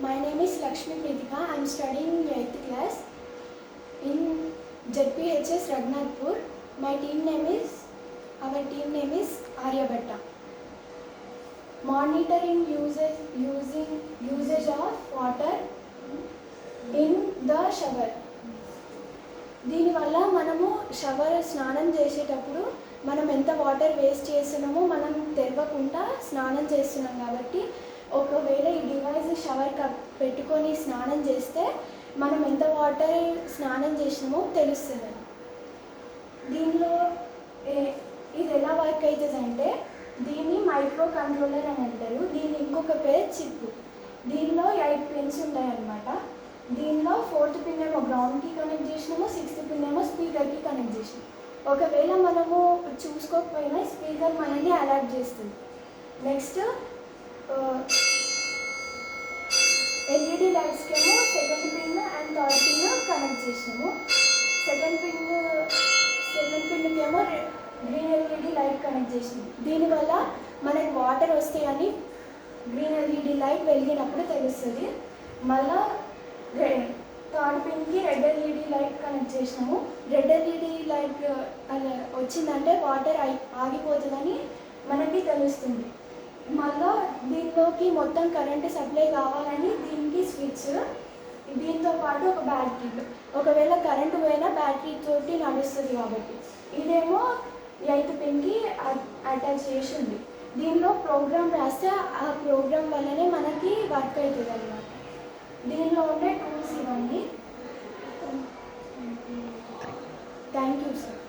My name is Lakshmi Kritika. I am studying in 8th class in ZPHS Raghunathpur. Our team name is Aryabhatta. Monitoring usage of water in the shower. దీనివల్ల మనము shower స్నానం చేసేటప్పుడు మనం ఎంత water waste చేస్తున్నామో మనం తెలియకుండా స్నానం చేస్తున్నాం కాబట్టి ఒకవేళ ఈ డివైస్ షవర్ కప్ పెట్టుకొని స్నానం చేస్తే మనం ఎంత వాటర్ స్నానం చేసినామో తెలుస్తుంది. దీనిలో ఇది ఎలా వర్క్ అవుతుందంటే దీన్ని మైక్రో కంట్రోలర్ అని అంటారు. దీని ఇంకొక పేరు చిప్. దీనిలో 8 పిన్స్ ఉంటాయన్నమాట. దీనిలో 4th పిన్ ఏమో గ్రౌండ్కి కనెక్ట్ చేసినాము, 6th పిన్ ఏమో స్పీకర్కి కనెక్ట్ చేసినాము. ఒకవేళ మనము చూసుకోకపోయినా స్పీకర్ మనల్ని అలర్ట్ చేస్తుంది. నెక్స్ట్ LED లైట్స్కి ఏమో 2nd pin and 3rd pin connect చేసినాము. 7th పిన్కి ఏమో గ్రీన్ LED లైట్ కనెక్ట్ చేసినాము. దీనివల్ల మనకి వాటర్ వస్తాయని గ్రీన్ LED లైట్ వెలిగినప్పుడు తెలుస్తుంది. మళ్ళా 3rd పిన్కి రెడ్ LED లైట్ కనెక్ట్ చేసినాము. రెడ్ LED లైట్ అలా వచ్చిందంటే వాటర్ ఆగిపోతుందని మనకి తెలుస్తుంది. మళ్ళీ దీనిలోకి మొత్తం కరెంటు సప్లై కావాలని దీనికి స్విచ్, దీంతో పాటు ఒక బ్యాటరీ. ఒకవేళ కరెంటు పోయినా బ్యాటరీ తోటి నడుస్తుంది కాబట్టి ఇదేమో 8th పిన్కి అటాచ్ చేసి ఉంది. దీనిలో ప్రోగ్రామ్ రాస్తే ఆ ప్రోగ్రామ్ వల్లనే మనకి వర్క్ అవుతుంది అన్నమాట. దీనిలో ఉండే టూల్స్ ఇవన్నీ. Thank you sir.